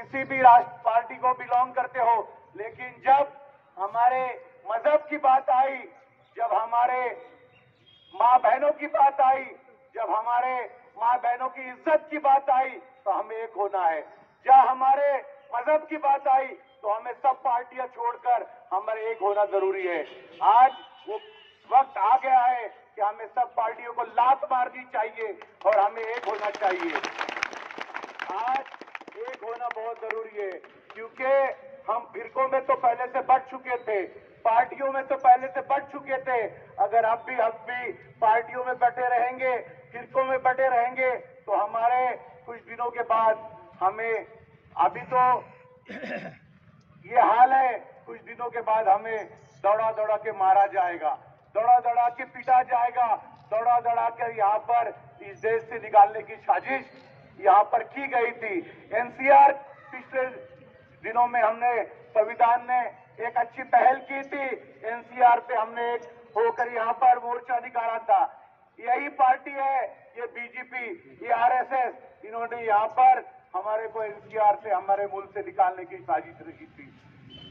किसी भी राष्ट्र पार्टी को बिलोंग करते हो, लेकिन जब हमारे मजहब की बात आई, जब हमारे माँ बहनों की बात आई, जब हमारे माँ बहनों की इज्जत की बात आई, तो हमें एक होना है। जब हमारे मजहब की बात आई तो हमें सब पार्टियां छोड़कर हमारे एक होना जरूरी है। आज वो वक्त आ गया है कि हमें सब पार्टियों को लात मारनी चाहिए और हमें एक होना चाहिए। आज एक होना बहुत जरूरी है, क्योंकि हम फिरकों में तो पहले से बढ़ चुके थे, पार्टियों में तो पहले से बढ़ चुके थे। अगर हम भी पार्टियों में बैठे रहेंगे, फिरकों में बैठे रहेंगे, तो हमारे कुछ दिनों के बाद हमें, अभी तो ये हाल है, कुछ दिनों के बाद हमें दौड़ा दौड़ा के मारा जाएगा, दौड़ा दौड़ा के पीटा जाएगा, दौड़ा दौड़ा कर यहाँ पर इस देश से निकालने की साजिश यहाँ पर की गई थी। एनसीआर पिछले दिनों में हमने, संविधान ने एक अच्छी पहल की थी, एनसीआर पे हमने एक होकर यहाँ पर मोर्चा निकाला था। यही पार्टी है, ये बीजेपी, ये आरएसएस, इन्होंने यहाँ पर हमारे को एनसीआर से, हमारे मुल्क से निकालने की साजिश रची थी।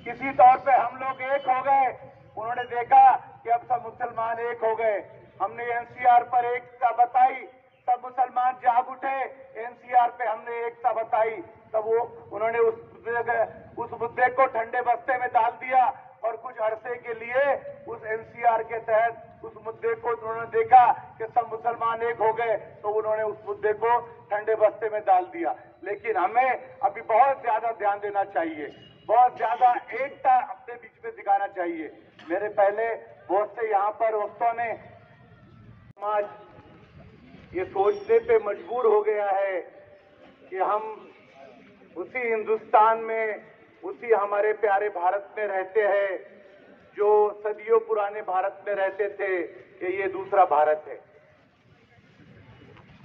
किसी तौर पे हम लोग एक हो गए, उन्होंने देखा कि अब सब मुसलमान एक हो गए, हमने एनसीआर पर एकता बताई, सब मुसलमान जाग उठे, एनसीआर पे हमने एकता बताई, तब वो उन्होंने उस मुद्दे को ठंडे बस्ते में डाल दिया और कुछ अरसे के लिए उस एनसीआर के तहत उस मुद्दे को उन्होंने देखा कि सब मुसलमान एक हो गए, तो उन्होंने उस मुद्दे को ठंडे बस्ते में डाल दिया। लेकिन हमें अभी बहुत ज्यादा ध्यान देना चाहिए, बहुत ज्यादा एकता अपने बीच में दिखाना चाहिए। मेरे पहले बहुत से यहाँ पर वक्तों ने समाज ये सोचने पे मजबूर हो गया है कि हम उसी हिंदुस्तान में, उसी हमारे प्यारे भारत में रहते हैं जो सदियों पुराने भारत में रहते थे, कि ये दूसरा भारत है।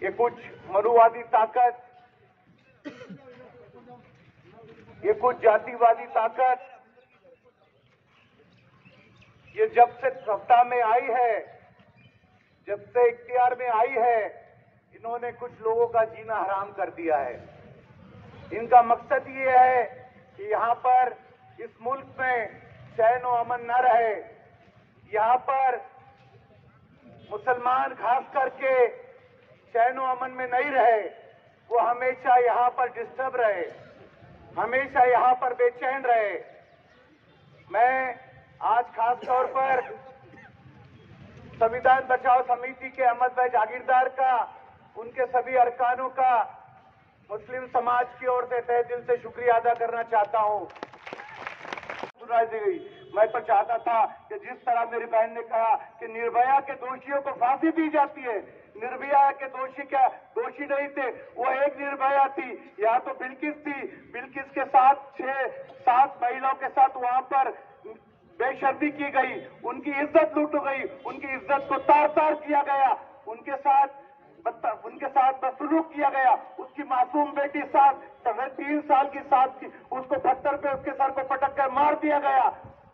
ये कुछ मनुवादी ताकत, ये कुछ जातिवादी ताकत, ये जब से सत्ता में आई है, जब से इख्तियार में आई है, इन्होंने कुछ लोगों का जीना हराम कर दिया है। इनका मकसद ये है कि यहाँ पर इस मुल्क में चैन और अमन न रहे, यहाँ पर मुसलमान खास करके चैन और अमन में नहीं रहे, वो हमेशा यहाँ पर डिस्टर्ब रहे, हमेशा यहाँ पर बेचैन रहे। मैं आज खास तौर पर संविधान बचाओ समिति के अहमद भाई जागीरदार का, उनके सभी अरकानों का मुस्लिम समाज की ओर से तहे दिल से शुक्रिया अदा करना चाहता हूं। सुनाई दी गई, मैं तो चाहता था कि जिस तरह मेरी बहन ने कहा कि निर्भया के दोषियों को फांसी दी जाती है, निर्भया के दोषी क्या दोषी नहीं थे, वो एक निर्भया थी। यहाँ तो बिल्किस थी, बिल्किस के साथ 6-7 महिलाओं के साथ वहां पर बेशर्मी की गई, उनकी इज्जत लूट गई, उनकी इज्जत को तार तार किया गया, उनके साथ बदसलूक किया गया। उसकी मासूम बेटी 3 साल की साथ थी, उसको पत्थर पे उसके सर को पटक कर मार दिया गया।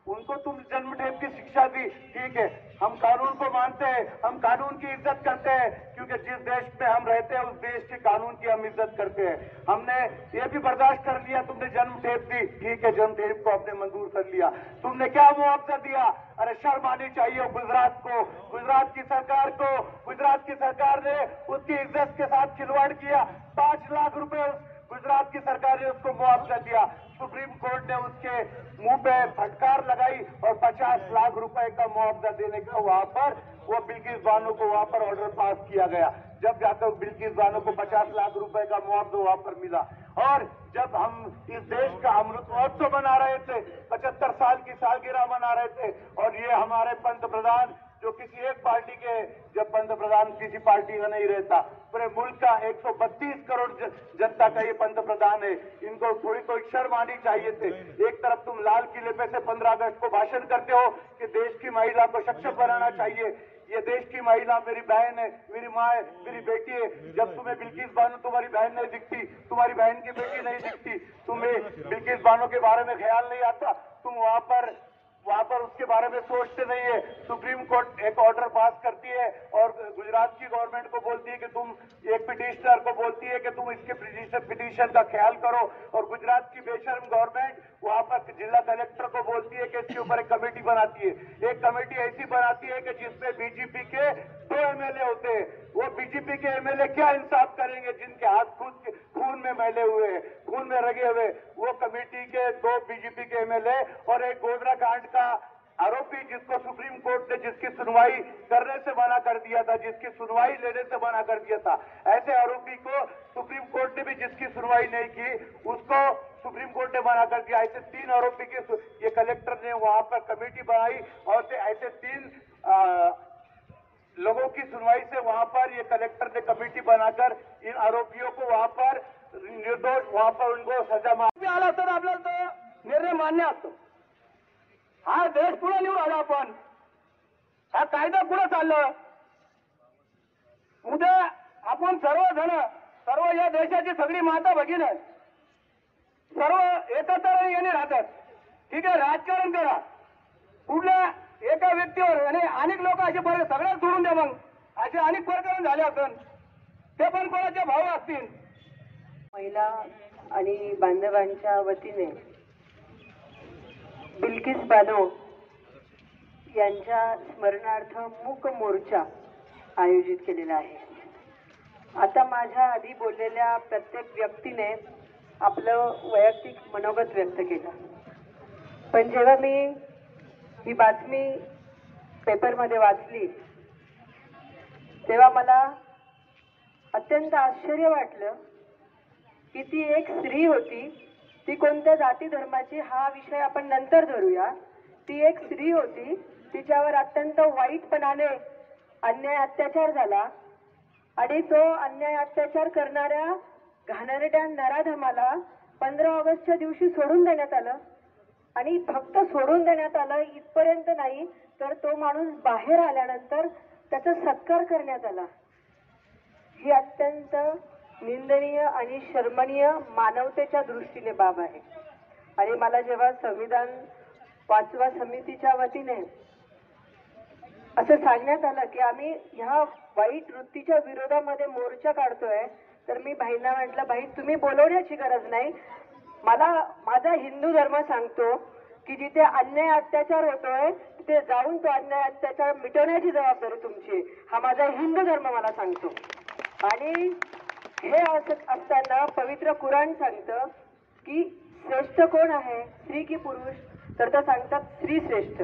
उनको तुम जन्मठेप की शिक्षा दी, ठीक है, हम कानून को मानते हैं, हम कानून की इज्जत करते हैं, क्योंकि जिस देश में हम रहते हैं उस देश के कानून की हम इज्जत करते हैं। हमने ये भी बर्दाश्त कर लिया, तुमने जन्मठेप दी, ठीक है, जन्मठेप को आपने मंजूर कर लिया, तुमने क्या मुआवजा दिया? अरे शर्म आनी चाहिए गुजरात को, गुजरात की सरकार को। गुजरात की सरकार ने उसकी इज्जत के साथ खिलवाड़ किया, 5 लाख रुपए गुजरात की सरकार ने उसको मुआवजा दिया। सुप्रीम कोर्ट ने उसके मुंह पे फटकार लगाई और 50 लाख रुपए का मुआवजा देने का वहां पर वो बिल्किस बानो को वहां पर ऑर्डर पास किया गया। जब जाकर बिल्किस बानो को 50 लाख रुपए का मुआवजा वहां पर मिला। और जब हम इस देश का अमृत महोत्सव मना रहे थे, 75 साल की सालगिरह मना रहे थे, और ये हमारे पंत प्रधान जो किसी एक पार्टी के, जब पंत प्रधान किसी पार्टी का नहीं रहता, पूरे मुल्क का 132 करोड़ जनता का ये पंत प्रधान है, इनको थोड़ी तो शर्म आनी चाहिए थे। एक तरफ तुम लाल किले पे से 15 अगस्त को भाषण करते हो कि देश की महिला को सक्षम बनाना चाहिए, ये देश की महिला मेरी बहन है, मेरी माँ है, मेरी बेटी है। जब तुम्हें बिल्किस बानो तुम्हारी बहन नहीं दिखती, तुम्हारी बहन की बेटी नहीं दिखती, तुम्हें बिल्किस बानो के बारे में ख्याल नहीं आता, तुम वहां पर वहां पर उसके बारे में सोचते नहीं है। सुप्रीम कोर्ट एक ऑर्डर पास करती है और गुजरात की गवर्नमेंट को बोलती है कि तुम एक पिटिशनर को बोलती है कि तुम इसके पिटीशन का ख्याल करो, और गुजरात की बेशर्म गवर्नमेंट वहां पर जिला कलेक्टर को बोलती है कि इसके ऊपर एक कमेटी बनाती है। एक कमेटी ऐसी बनाती है कि जिसमें बीजेपी के 2 एमएलए होते हैं। वो बीजेपी के एमएलए क्या इंसाफ करेंगे जिनके हाथ खून में मैले हुए हैं, खून में रगे हुए। वो कमेटी के 2 बीजेपी के एमएलए और एक गोधरा कांड का आरोपी जिसको सुप्रीम कोर्ट ने जिसकी सुनवाई करने से मना कर दिया था, जिसकी सुनवाई लेने से मना कर दिया था, ऐसे आरोपी को सुप्रीम कोर्ट ने भी जिसकी सुनवाई नहीं की उसको सुप्रीम कोर्ट ने मना कर दिया। ऐसे 3 आरोपी के ये कलेक्टर ने वहां पर कमेटी बनाई और ऐसे 3 लोगों की सुनवाई से वहां पर ये कलेक्टर ने कमेटी बनाकर इन आरोपियों को वहां पर निर्दोष वहां पर उनको सजा आला तर आपल्याला तो निर्णय मान्य असतो। हा देश पुढे नेऊ आला आपण, हा कायदा पुढे चाललं। उद्या आपण सर्वजण सर्व या देशाची सगळी माता भगिनी सर्व एकत्र येणे राहतात। ठीक आहे, राजकारण करा कुठल्या एका व्यक्तीवर आणि अनेक लोक असे बरे सगळ्यात सोडून द्या। मग असे अनेक प्रकरण झाले असन, ते पण कोणाचे भाऊ असतील। महिला आणि बांधवांच्या वतीने बिल्किस बानो यांच्या स्मरणार्थ मूक मोर्चा आयोजित केलेला आहे। आता माझ्या आधी बोललेल्या प्रत्येक व्यक्तीने आपलं वैयक्तिक मनोगत व्यक्त केलं, पण जेव्हा मी ही बातमी पेपरमध्ये वाचली तेव्हा मला अत्यंत आश्चर्य वाटलं की ती एक स्त्री होती। ती कोणत्या जाती धर्माची हा विषय आपण नंतर धरूया। ती एक स्त्री होती, तिच्यावर अत्यंत वाईटपणाने अन्याय अत्याचार झाला आणि तो अन्याय अत्याचार करणाऱ्या घाणेरड्या नराधमाला 15 ऑगस्टच्या दिवशी सोडून देण्यात आलं। आणि फक्त सोडून देण्यात आलं इथपर्यंत नाही, तर तो माणूस बाहेर आल्यानंतर त्याचा सत्कार करण्यात आला। ही अत्यंत निंदनीय आणि शर्मनीय मानवतेच्या दृष्टीने बाब आहे। आणि मला जेव्हा संविधान वाचवा समितीच्या वतीने असं सांगण्यात आलं की आम्ही ह्या वाईट वृत्तीच्या विरोधामध्ये मोर्चा काढतोय, तर मी भाईंना म्हटलं, भाई तुम्ही बोलवण्याची गरज नाही, मला माझा हिंदू धर्म सांगतो की जिथे अन्याय अत्याचार होतोय तिथे जाऊन तो अन्याय अत्याचार मिटवण्याची जबाबदारी तुमची, हा माझा हिंदू धर्म मला सांगतो। आणि हे असताना पवित्र कुराण सांगतं की श्रेष्ठ कोण आहे, स्त्री की पुरुष, तर ते सांगतात स्त्री श्रेष्ठ।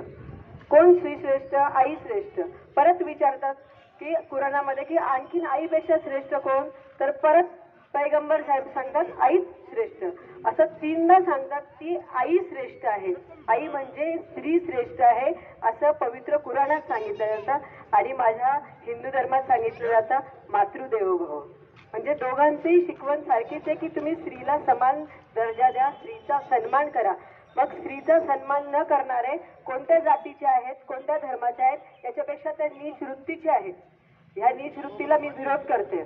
कोण स्त्री श्रेष्ठ? आई श्रेष्ठ। परत विचारतात की कुराणामध्ये की आणखीन आईपेक्षा श्रेष्ठ कोण, तर परत पैगंबर साहेब सांगतात आई श्रेष्ठ। असं 3दा सांगतात की आई श्रेष्ठ आहे, आई म्हणजे स्त्री श्रेष्ठ आहे असं पवित्र कुराणात सांगितलं जातं। आणि माझ्या हिंदू धर्मात सांगितलं जातं मातृदेवो भव, म्हणजे दोघांचीही शिकवण सारखीच आहे की तुम्ही स्त्रीला समान दर्जा द्या, स्त्रीचा सन्मान करा। मग स्त्रीचा सन्मान न करणारे कोणत्या जातीचे आहेत, कोणत्या धर्माचे आहेत, याच्यापेक्षा त्या नीच वृत्तीचे आहेत। ह्या नीच वृत्तीला मी विरोध करते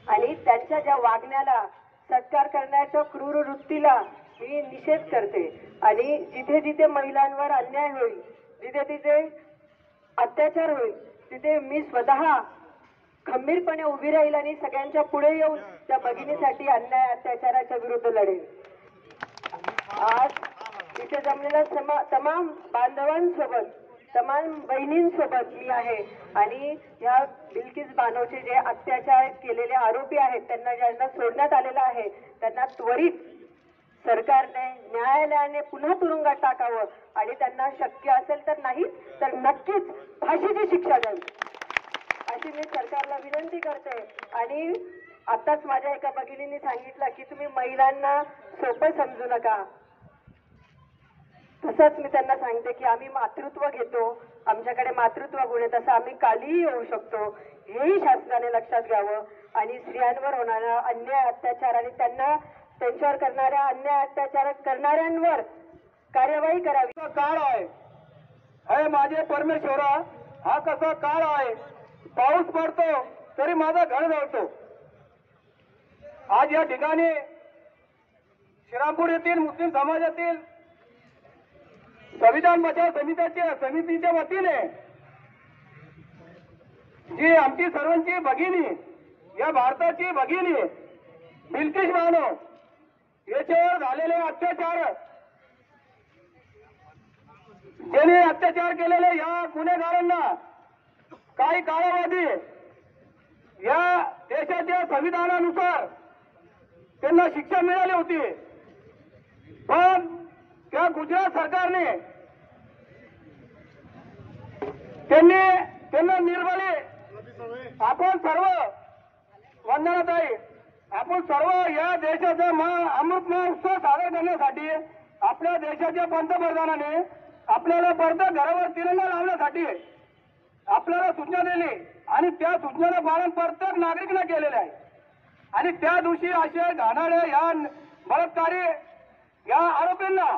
आणि त्यांच्या ज्या वागण्याला, सत्कार करण्याच्या क्रूर वृत्तीला मी निषेध करते। आणि जिथे जिथे महिलांवर अन्याय होईल, जिथे तिथे अत्याचार होईल, तिथे मी स्वतः खंबीरपणे उभी राहील आणि सगळ्यांच्या पुढे येऊन त्या भगिनीसाठी अन्याय अत्याचाराच्या विरुद्ध लढेल। आज इथे जमलेल्या तमाम बांधवांसोबत, तमाम बहिणींसोबत मी आहे आणि ह्या बिल्किस बानोचे जे अत्याचार केलेले आरोपी आहेत त्यांना ज्यांना सोडण्यात आलेलं आहे त्यांना त्वरित सरकारने, न्यायालयाने पुन्हा तुरुंगात टाकावं आणि त्यांना शक्य असेल तर नाही तर नक्कीच फाशीची शिक्षा द्यावी अशी मी सरकारला विनंती करते। आणि आताच माझ्या एका भगिनींनी सांगितलं की तुम्ही महिलांना सोपं समजू नका, तसंच मी त्यांना सांगते की आम्ही मातृत्व घेतो, आमच्याकडे मातृत्व गुण आहे, तसं आम्ही कालीही होऊ शकतो, हेही शासनाने लक्षात घ्यावं। आणि स्त्रियांवर होणारा अन्याय अत्याचार आणि त्यांच्यावर करणाऱ्या अन्याय अत्याचार करणाऱ्यांवर कार्यवाही करावी। काळ आहे, हे माझे परमेश्वरा, हा कसा काळ आहे, पाऊस पडतो तरी माझा घर जळतो। आज या ठिकाणी श्रीरामपूर येथील मुस्लिम समाजातील संविधान बचाव समितीच्या वतीने जी आमची सर्वांची भगिनी, या भारताची भगिनी बिल्किश बानो याच्यावर झालेले अत्याचार, ज्यांनी अत्याचार केलेले या गुन्हेगारांना काही कालावधी या देशाच्या संविधानानुसार त्यांना शिक्षा मिळाली होती, पण त्या गुजरात सरकारने त्यांना निर्बली, आपण सर्व वंदनाताई, आपण सर्व या देशाचा अमृत महोत्सव साजरा करण्यासाठी आपल्या देशाच्या पंतप्रधानाने आपल्याला परत घरावर तिरंगा लावण्यासाठी आपल्याला सूचना दिली आणि त्या सूचनेचं पालन प्रत्येक नागरिकांना केलेलं आहे. आणि त्या दिवशी असे घाणारे या बलात्कारी या आरोपींना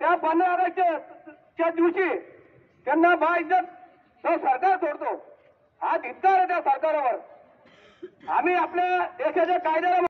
त्या 15 ऑगस्टच्या दिवशी त्यांना बाइज्जत तो सरकार सोडतो. हा धिक्कार आहे त्या सरकारवर. आम्ही आपल्या देशाच्या कायद्याला